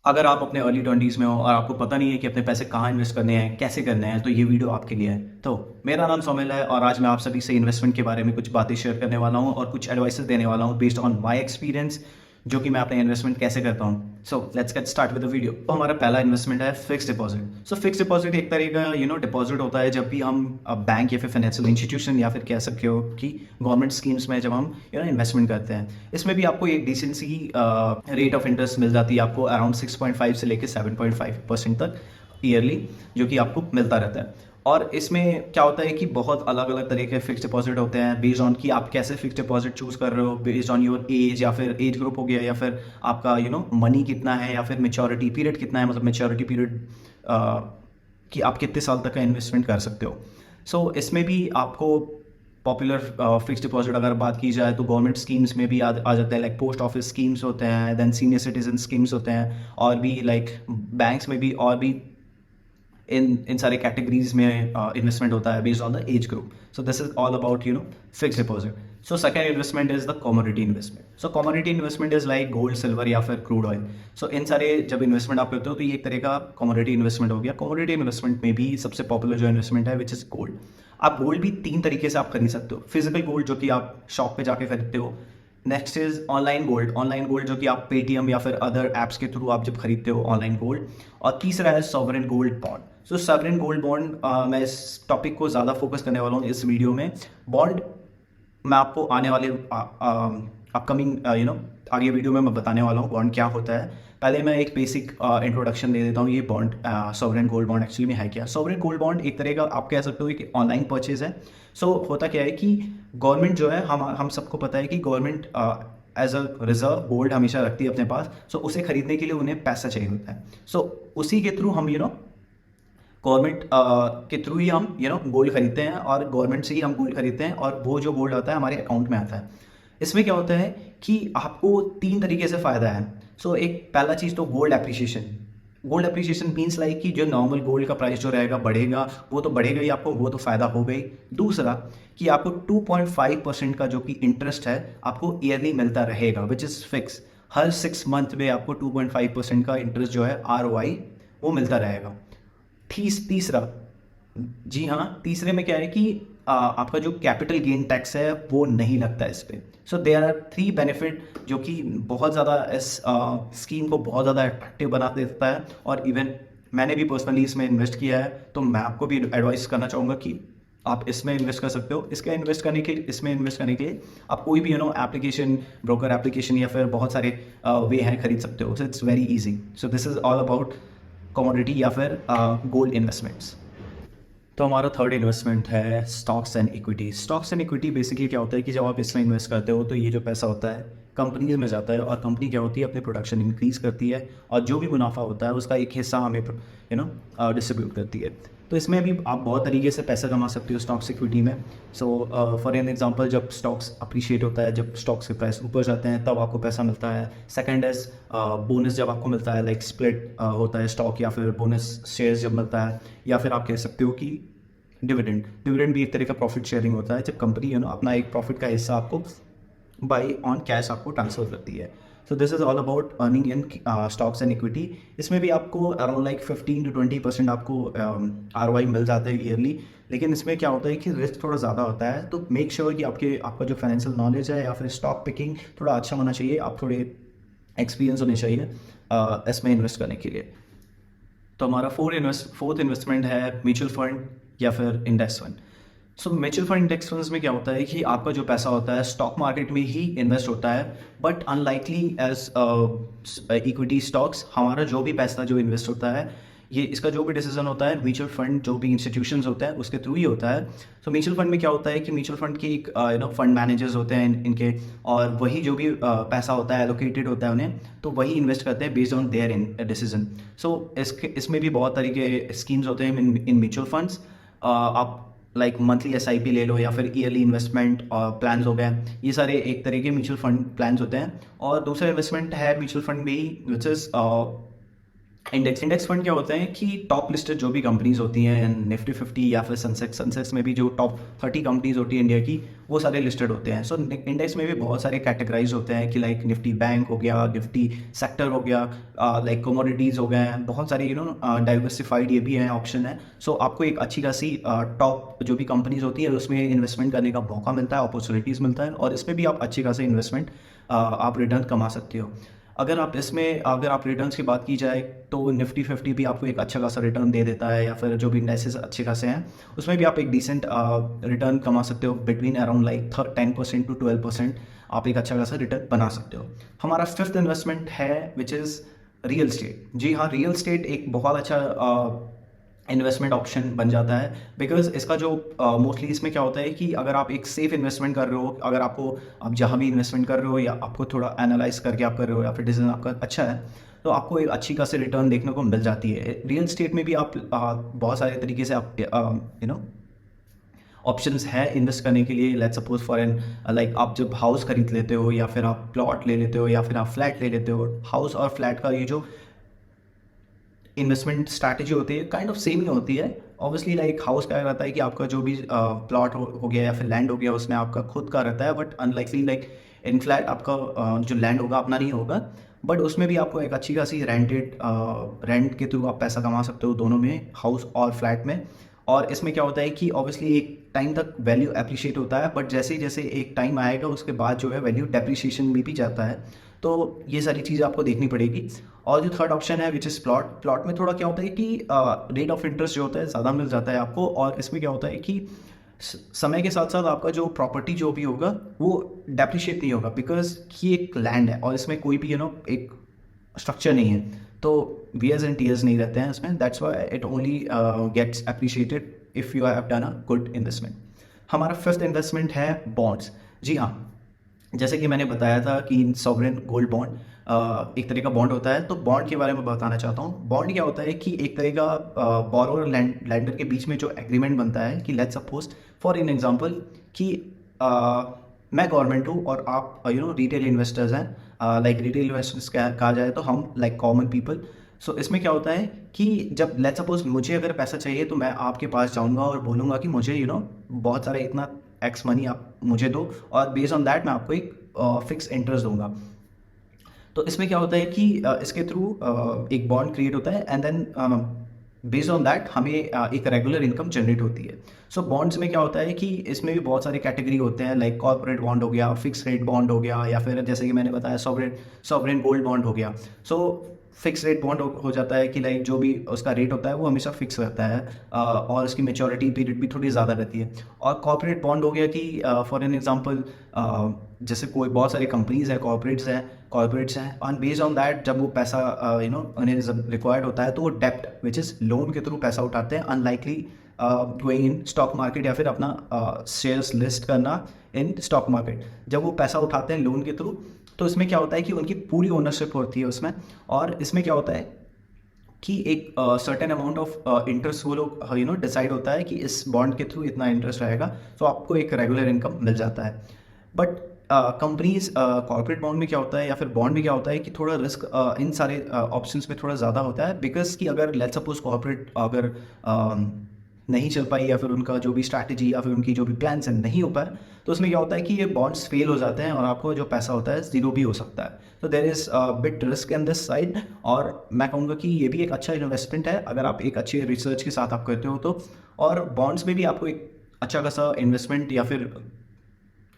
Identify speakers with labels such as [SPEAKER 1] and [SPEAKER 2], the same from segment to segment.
[SPEAKER 1] अगर आप अपने अर्ली 20s में हो और आपको पता नहीं है कि अपने पैसे कहाँ इन्वेस्ट करने हैं, कैसे करने हैं, तो ये वीडियो आपके लिए है। तो मेरा नाम सोमिल है और आज मैं आप सभी से इन्वेस्टमेंट के बारे में कुछ बातें शेयर करने वाला हूँ और कुछ एडवाइसेस देने वाला हूँ बेस्ड ऑन माय एक्सपीरियंस, जो कि मैं अपने इन्वेस्टमेंट कैसे करता हूँ। So let's get start with the video. तो हमारा पहला इन्वेस्टमेंट है fix deposit. So fix deposit एक तरह का डिपॉजिट होता है जब भी हम बैंक या फिर फाइनेंशियल इंस्टीट्यूशन या फिर कह सकते हो कि गवर्नमेंट स्कीम्स में जब हम इन्वेस्टमेंट करते हैं, इसमें भी आपको एक डिसेंट सी रेट ऑफ इंटरेस्ट मिल जाती है, आपको अराउंड 6.5 से लेकर 7.5% तक ईयरली, जो कि आपको मिलता रहता है। और इसमें क्या होता है कि बहुत अलग अलग तरह के फिक्स डिपॉजिट होते हैं बेस्ड ऑन कि आप कैसे फिक्स डिपॉजिट चूज कर रहे हो, बेस्ड ऑन योर एज, या फिर एज ग्रुप हो गया, या फिर आपका मनी कितना है, या फिर मेच्योरिटी पीरियड कितना है, मतलब मेच्योरिटी पीरियड कि आप कितने साल तक का इन्वेस्टमेंट कर सकते हो। इसमें भी आपको पॉपुलर फिक्स डिपॉजिट अगर बात की जाए तो गवर्नमेंट स्कीम्स में भी आ जाते हैं, लाइक पोस्ट ऑफिस स्कीम्स होते हैं, देन सीनियर सिटीजन स्कीम्स होते हैं, और भी लाइक बैंक्स में भी, और भी इन सारे कैटेगरीज में इन्वेस्टमेंट होता है based on the age group. So this is all about fix deposit. So second investment is the commodity investment. So commodity investment is like gold, silver या फिर क्रूड ऑयल। सो इन सारे जब इन्वेस्टमेंट आप करते हो तो ये एक तरह का कमोडिटी इन्वेस्टमेंट हो गया। कमोडिटी इन्वेस्टमेंट में भी सबसे पॉपुलर जो इन्वेस्टमेंट है विच इज गोल्ड। आप गोल्ड भी तीन तरीके से आप खरीद सकते हो। फिजिकल गोल्ड जो कि आप शॉप पे जाके खरीदते हो। Next is online gold. Online gold जो कि आप पेटीएम या फिर अदर ऐप्स के थ्रू आप जब खरीदते हो ऑनलाइन गोल्ड। और तीसरा है सॉवरेन गोल्ड बॉन्ड। सो सॉवरेन गोल्ड बॉन्ड, मैं इस टॉपिक को ज़्यादा फोकस करने वाला हूँ इस वीडियो में। बॉन्ड मैं आपको आने वाले अपकमिंग आगे वीडियो में मैं बताने वाला हूँ बॉन्ड क्या होता है। पहले मैं एक बेसिक इंट्रोडक्शन दे देता हूँ। ये bond, sovereign gold bond actually में है क्या। सॉवरेन गोल्ड बॉन्ड एक तरह का आप कह सकते हो कि ऑनलाइन परचेज है। होता क्या है कि गवर्नमेंट जो है, हम सबको पता है कि government as a reserve gold हमेशा रखती है अपने पास। उसे खरीदने के लिए उन्हें पैसा चाहिए होता है। उसी के थ्रू हम गवर्नमेंट के थ्रू ही हम गोल्ड खरीदते हैं, और गवर्नमेंट से ही हम गोल्ड खरीदते हैं, और वो जो गोल्ड आता है हमारे अकाउंट में आता है। इसमें क्या होता है कि आपको तीन तरीके से फ़ायदा है। एक पहला चीज़ तो gold appreciation. Gold appreciation means like कि जो नॉर्मल गोल्ड का प्राइस जो रहेगा बढ़ेगा, वो तो बढ़ेगा ही आपको, वो तो फ़ायदा हो गई। दूसरा कि आपको 2.5% का जो कि इंटरेस्ट है आपको ईयरली मिलता रहेगा, which is fix. Her 6 month में आपको 2.5% का इंटरेस्ट जो है ROI वो मिलता रहेगा। तीसरा, जी हाँ, तीसरे में क्या है कि आपका जो कैपिटल गेन टैक्स है वो नहीं लगता इस पे। देयर आर 3 बेनिफिट जो कि बहुत ज़्यादा इस स्कीम को बहुत ज़्यादा अट्रैक्टिव बना देता है। और इवन मैंने भी पर्सनली इसमें इन्वेस्ट किया है, तो मैं आपको भी एडवाइस करना चाहूँगा कि आप इसमें इन्वेस्ट कर सकते हो। इसमें इन्वेस्ट करने के लिए आप कोई भी एप्लीकेशन, ब्रोकर एप्लीकेशन, या फिर बहुत सारे वे हैं, खरीद सकते हो। It's very easy. This is all about commodity या फिर गोल्ड इन्वेस्टमेंट्स। तो हमारा थर्ड इन्वेस्टमेंट है stocks and equity. Stocks and equity basically क्या होता है कि जब आप इसमें इन्वेस्ट करते हो तो ये जो पैसा होता है कंपनीज में जाता है, और कंपनी क्या होती है अपने प्रोडक्शन इंक्रीज़ करती है, और जो भी मुनाफा होता है उसका एक हिस्सा हमें डिस्ट्रीब्यूट करती है। तो इसमें भी आप बहुत तरीके से पैसा कमा सकते हो स्टॉक्स इक्विटी में। फॉर एन एग्जांपल, जब स्टॉक्स अप्रिशिएट होता है, जब स्टॉक्स के प्राइस ऊपर जाते हैं तब आपको पैसा मिलता है। सेकंड इज बोनस, जब आपको मिलता है, लाइक स्प्लिट होता है स्टॉक, या फिर बोनस शेयर्स जब मिलता है, या फिर आप कह सकते हो कि डिविडेंड। डिविडेंड भी एक तरह का प्रॉफिट शेयरिंग होता है, जब कंपनी अपना एक प्रॉफिट का हिस्सा आपको बाई ऑन कैश आपको ट्रांसफर करती है। This is all about earning in stocks and equity. इसमें भी आपको अराउंड लाइक 15 to 20% आपको ROI मिल जाता है ईयरली। लेकिन इसमें क्या होता है कि रिस्क थोड़ा ज़्यादा होता है, तो मेक श्योर कि आपका जो फाइनेंशियल नॉलेज है या फिर स्टॉक पिकिंग थोड़ा अच्छा होना चाहिए, आप थोड़े एक्सपीरियंस होने चाहिए इसमें इन्वेस्ट करने के लिए। तो हमारा फोर्थ इन्वेस्टमेंट है म्यूचुअल फंड या फिर index fund. Mutual fund index funds में क्या होता है कि आपका जो पैसा होता है स्टॉक मार्केट में ही इन्वेस्ट होता है, but unlikely as equity stocks, हमारा जो भी पैसा जो इन्वेस्ट होता है, ये इसका जो भी डिसीजन होता है म्यूचुअल फंड जो भी इंस्टीट्यूशंस होते हैं उसके थ्रू ही होता है। म्यूचुअल फंड में क्या होता है कि म्यूचुअल फंड के एक फंड मैनेजर्स होते हैं इनके, और वही जो भी पैसा होता है एलोकेटेड होता है उन्हें, तो वही इन्वेस्ट करते हैं based on their in decision. इसमें भी बहुत तरीके स्कीम्स होते हैं इन म्यूचुअल फंड्स। आप लाइक मंथली SIP ले लो, या फिर ईयरली इन्वेस्टमेंट प्लान्स हो गए, ये सारे एक तरह के म्यूचुअल फंड प्लान्स होते हैं। और दूसरा इन्वेस्टमेंट है म्यूचुअल फंड में ही, विच इज़ इंडेक्स फंड क्या होते हैं कि टॉप लिस्टेड जो भी कंपनीज होती हैं निफ्टी 50 या फिर सेंसेक्स में भी जो टॉप 30 कंपनीज होती है इंडिया की, वो सारे लिस्टेड होते हैं। सो इंडेक्स में भी बहुत सारे कैटेगराइज होते हैं कि लाइक निफ्टी बैंक हो गया, निफ्टी सेक्टर हो गया, लाइक कमोडिटीज़ हो गए हैं, बहुत सारे डाइवर्सिफाइड ये भी हैं ऑप्शन है। सो आपको एक अच्छी खासी टॉप जो भी कंपनीज होती है उसमें इन्वेस्टमेंट करने का मौका मिलता है, अपॉर्चुनिटीज़ मिलता है, और इसमें भी आप अच्छी खासी इन्वेस्टमेंट आप रिटर्न कमा सकते हो। अगर आप रिटर्न्स की बात की जाए तो निफ्टी 50 भी आपको एक अच्छा खासा रिटर्न दे देता है, या फिर जो भी इंडेक्सेस अच्छे खासे हैं उसमें भी आप एक डिसेंट रिटर्न कमा सकते हो, बिटवीन अराउंड लाइक 10% to 12% आप एक अच्छा खासा रिटर्न बना सकते हो। हमारा फिफ्थ इन्वेस्टमेंट है विच इज़ रियल स्टेट। जी हाँ, रियल स्टेट एक बहुत अच्छा इन्वेस्टमेंट ऑप्शन बन जाता है, बिकॉज इसका जो मोस्टली इसमें क्या होता है कि अगर आप एक सेफ इन्वेस्टमेंट कर रहे हो, अगर आप जहाँ भी इन्वेस्टमेंट कर रहे हो या आपको थोड़ा एनालाइज करके आप कर रहे हो या फिर डिसीजन आपका अच्छा है, तो आपको एक अच्छी खासी रिटर्न देखने को मिल जाती है। रियल स्टेट में भी आप बहुत सारे तरीके से आप ऑप्शंस है इन्वेस्ट करने के लिए। Let's suppose for an like आप जब हाउस खरीद लेते हो या फिर आप प्लॉट ले लेते हो या फिर आप फ्लैट ले लेते हो, हाउस और फ्लैट का ये जो इन्वेस्टमेंट स्ट्रैटेजी होती है काइंड ऑफ सेम ही होती है। ऑब्वियसली लाइक हाउस का रहता है कि आपका जो भी प्लॉट हो गया या फिर लैंड हो गया उसमें आपका खुद का रहता है, but unlikely like in flat आपका जो लैंड होगा अपना नहीं होगा, बट उसमें भी आपको एक अच्छी खासी रेंट के थ्रू आप पैसा कमा सकते हो दोनों में, हाउस और फ्लैट में। और इसमें क्या होता है कि ऑब्वियसली एक टाइम तक वैल्यू अप्रिशिएट होता है, बट जैसे जैसे एक टाइम आएगा उसके बाद जो है वैल्यू डेप्रिसिएशन में भी जाता है। तो ये सारी चीज़ें आपको देखनी पड़ेगी। और जो थर्ड ऑप्शन है विच इज़ प्लॉट में थोड़ा क्या होता है कि रेट ऑफ इंटरेस्ट जो होता है ज़्यादा मिल जाता है आपको, और इसमें क्या होता है कि समय के साथ साथ आपका जो प्रॉपर्टी जो भी होगा वो डेप्रिशिएट नहीं होगा, बिकॉज ये एक लैंड है और इसमें कोई भी एक स्ट्रक्चर नहीं है, तो वियर्स एंड टीयर्स नहीं रहते हैं इसमें। That's why it only gets appreciated if you have done a good investment. हमारा फिफ्थ इन्वेस्टमेंट है बॉन्ड्स। जी हाँ, जैसे कि मैंने बताया था कि सॉवरेन गोल्ड बॉन्ड एक तरह का बॉन्ड होता है, तो बॉन्ड के बारे में बताना चाहता हूँ। बॉन्ड क्या होता है कि एक तरह का बोरोर और लैंडर के बीच में जो एग्रीमेंट बनता है कि let's suppose for in example कि मैं गवर्नमेंट हूँ और आप रिटेल इन्वेस्टर्स हैं, लाइक रिटेल इन्वेस्टर्स कहा जाए तो हम लाइक कॉमन पीपल। सो इसमें क्या होता है कि जब लेट्स सपोज मुझे अगर पैसा चाहिए तो मैं आपके पास जाऊँगा और बोलूँगा कि मुझे बहुत सारा इतना एक्स मनी आप मुझे दो, और बेस्ड ऑन दैट मैं आपको एक फिक्स इंटरेस्ट दूंगा। तो इसमें क्या होता है कि इसके थ्रू एक बॉन्ड क्रिएट होता है, and then based on that हमें एक रेगुलर इनकम जनरेट होती है। सो बॉन्ड्स में क्या होता है कि इसमें भी बहुत सारे कैटेगरी होते हैं, लाइक कॉर्पोरेट बॉन्ड हो गया, फिक्स रेट बॉन्ड हो गया, या फिर जैसे कि मैंने बताया सॉवरेन गोल्ड बॉन्ड हो गया। सो फिक्स रेट बॉन्ड हो जाता है कि लाइक जो भी उसका रेट होता है वो हमेशा फिक्स रहता है, और उसकी मेच्योरिटी पीरियड भी थोड़ी ज़्यादा रहती है। और कॉर्पोरेट बॉन्ड हो गया कि फॉर एन एग्जांपल जैसे कोई बहुत सारी कंपनीज हैं, कॉर्पोरेट्स हैं, और बेस्ड ऑन दैट जब वो पैसा उन्हें जब रिक्वायर्ड होता है तो वो डेप्ट विच इज़ लोन के थ्रू पैसा उठाते हैं, unlikely going in stock market या फिर अपना शेयर्स लिस्ट करना इन स्टॉक मार्केट। जब वो पैसा उठाते हैं लोन के थ्रू, तो इसमें क्या होता है कि उनकी पूरी ओनरशिप होती है उसमें, और इसमें क्या होता है कि एक सर्टेन अमाउंट ऑफ इंटरेस्ट वो लोग डिसाइड होता है कि इस बॉन्ड के थ्रू इतना इंटरेस्ट रहेगा, तो आपको एक रेगुलर इनकम मिल जाता है। बट कंपनीज कॉर्पोरेट बॉन्ड में क्या होता है या फिर बॉन्ड में क्या होता है कि थोड़ा रिस्क इन सारे ऑप्शंस में थोड़ा ज़्यादा होता है, बिकॉज कि अगर लेट्स सपोज कॉर्पोरेट अगर नहीं चल पाई या फिर उनका जो भी स्ट्रैटेजी या फिर उनकी जो भी प्लान्स है नहीं हो पाए, तो उसमें क्या होता है कि ये बॉन्ड्स फेल हो जाते हैं और आपको जो पैसा होता है ज़ीरो भी हो सकता है। तो there is bit risk in this side, और मैं कहूँगा कि ये भी एक अच्छा इन्वेस्टमेंट है अगर आप एक अच्छे रिसर्च के साथ आप करते हो तो। और बॉन्ड्स में भी आपको एक अच्छा खासा इन्वेस्टमेंट या फिर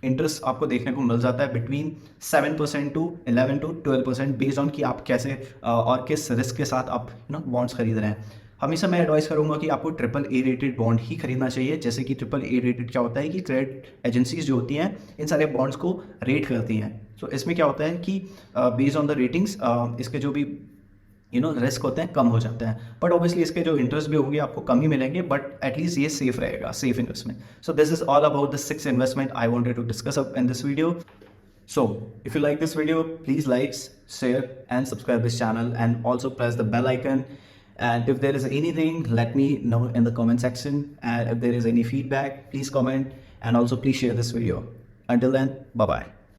[SPEAKER 1] इंटरेस्ट आपको देखने को मिल जाता है between 7% to 11 to 12%, based on कि आप कैसे और किस रिस्क के साथ आप बॉन्ड्स खरीद रहे हैं। हमेशा मैं एडवाइस करूंगा कि आपको AAA रेटेड बॉन्ड ही खरीदना चाहिए। जैसे कि AAA रेटेड क्या होता है कि क्रेडिट एजेंसीज जो होती हैं इन सारे बॉन्ड्स को रेट करती हैं। सो इसमें क्या होता है कि बेस्ड ऑन द रेटिंग्स इसके जो भी रिस्क होते हैं कम हो जाते हैं, बट ऑब्वियसली इसके जो इंटरेस्ट भी होंगे आपको कम ही मिलेंगे, बट एटलीस्ट ये सेफ रहेगा, safe investment. So this is all about the 6 investment I wanted to discuss up in this video. So, if you like this video, please like, share and subscribe this channel, and also press the bell icon. And if there is anything, let me know in the comment section. And if there is any feedback, please comment, and also please share this video. Until then, bye bye.